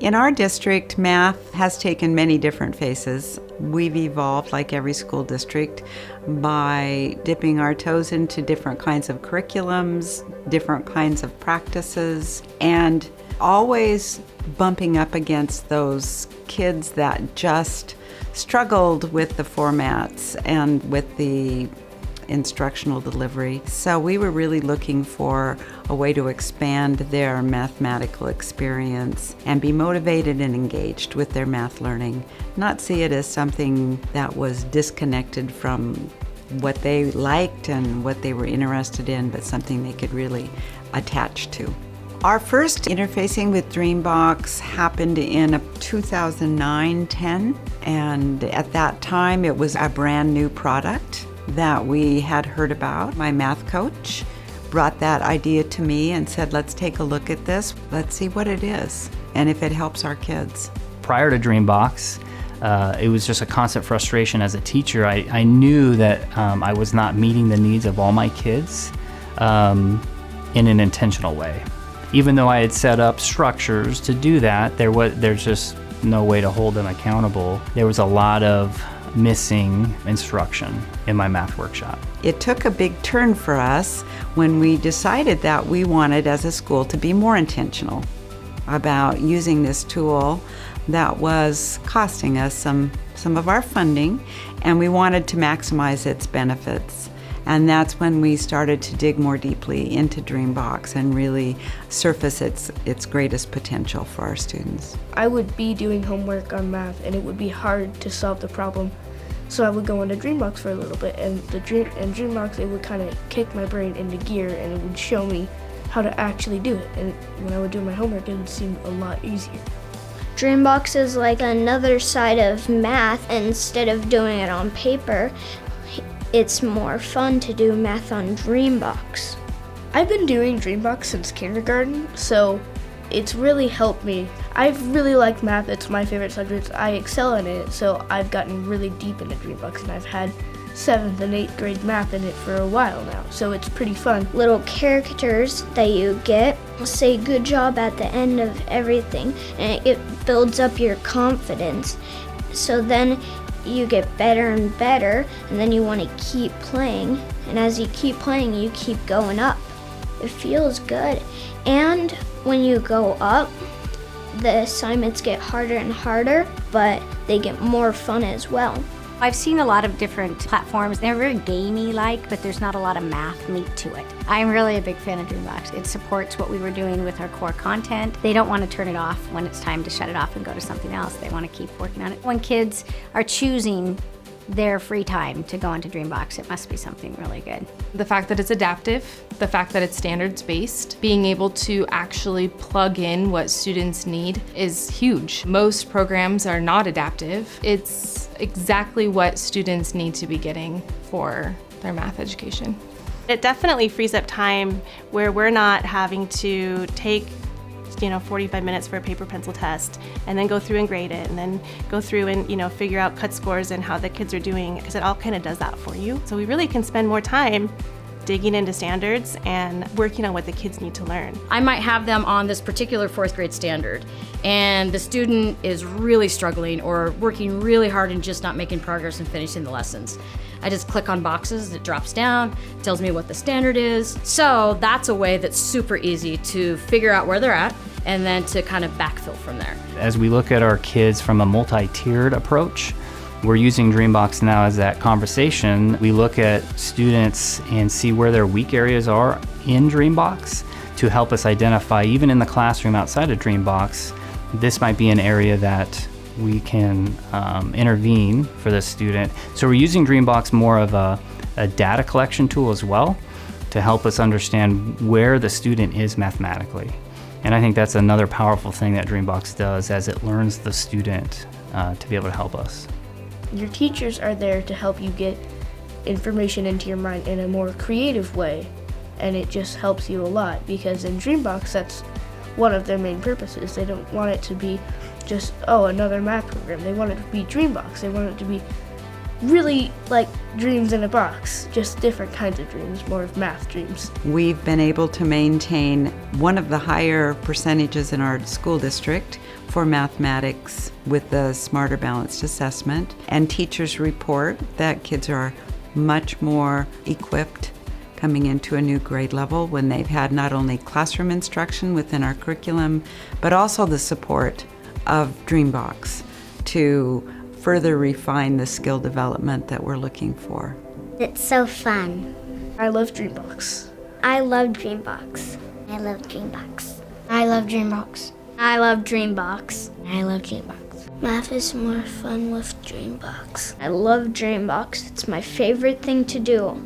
In our district, math has taken many different faces. We've evolved, like every school district, by dipping our toes into different kinds of curriculums, different kinds of practices, and always bumping up against those kids that just struggled with the formats and with the instructional delivery. So we were really looking for a way to expand their mathematical experience and be motivated and engaged with their math learning, not see it as something that was disconnected from what they liked and what they were interested in, but something they could really attach to. Our first interfacing with DreamBox happened in 2009-10, and at that time it was a brand new product that we had heard about. My math coach brought that idea to me and said, let's take a look at this. Let's see what it is and if it helps our kids. Prior to DreamBox, it was just a constant frustration as a teacher. I knew that I was not meeting the needs of all my kids in an intentional way. Even though I had set up structures to do that, there's just no way to hold them accountable. There was a lot of missing instruction in my math workshop. It took a big turn for us when we decided that we wanted as a school to be more intentional about using this tool that was costing us some of our funding, and we wanted to maximize its benefits. And that's when we started to dig more deeply into DreamBox and really surface its greatest potential for our students. I would be doing homework on math and it would be hard to solve the problem. So I would go into DreamBox for a little bit, and DreamBox, it would kind of kick my brain into gear and it would show me how to actually do it. And when I would do my homework, it would seem a lot easier. DreamBox is like another side of math. Instead of doing it on paper, it's more fun to do math on DreamBox. I've been doing DreamBox since kindergarten, so it's really helped me. I've really liked math. It's my favorite subject. I excel in it, so I've gotten really deep into DreamBox, and I've had 7th and 8th grade math in it for a while now, so it's pretty fun. Little characters that you get say good job at the end of everything, and it builds up your confidence. So then you get better and better, and then you want to keep playing, and as you keep playing, you keep going up. It feels good, and when you go up, the assignments get harder and harder, but they get more fun as well. I've seen a lot of different platforms. They're very gamey-like, but there's not a lot of math meat to it. I'm really a big fan of DreamBox. It supports what we were doing with our core content. They don't want to turn it off when it's time to shut it off and go to something else. They want to keep working on it. When kids are choosing their free time to go into DreamBox, it must be something really good. The fact that it's adaptive, the fact that it's standards-based, being able to actually plug in what students need is huge. Most programs are not adaptive. It's exactly what students need to be getting for their math education. It definitely frees up time where we're not having to take 45 minutes for a paper pencil test and then go through and grade it and then go through and figure out cut scores and how the kids are doing, because it all kind of does that for you. So we really can spend more time digging into standards and working on what the kids need to learn. I might have them on this particular 4th grade standard, and the student is really struggling or working really hard and just not making progress in finishing the lessons. I just click on boxes, it drops down, tells me what the standard is. So that's a way that's super easy to figure out where they're at and then to kind of backfill from there. As we look at our kids from a multi-tiered approach, we're using DreamBox now as that conversation. We look at students and see where their weak areas are in DreamBox to help us identify, even in the classroom outside of DreamBox, this might be an area that we can intervene for the student. So we're using DreamBox more of a data collection tool as well to help us understand where the student is mathematically. And I think that's another powerful thing that DreamBox does as it learns the student to be able to help us. Your teachers are there to help you get information into your mind in a more creative way, and it just helps you a lot, because in DreamBox, that's one of their main purposes. They don't want it to be just, another math program. They want it to be DreamBox. They want it to be really like dreams in a box, just different kinds of dreams, more of math dreams. We've been able to maintain one of the higher percentages in our school district for mathematics with the Smarter Balanced Assessment, and teachers report that kids are much more equipped coming into a new grade level when they've had not only classroom instruction within our curriculum, but also the support of DreamBox to further refine the skill development that we're looking for. It's so fun. I love DreamBox. I love DreamBox. I love DreamBox. I love DreamBox. I love DreamBox. I love DreamBox. Math is more fun with DreamBox. I love DreamBox. It's my favorite thing to do.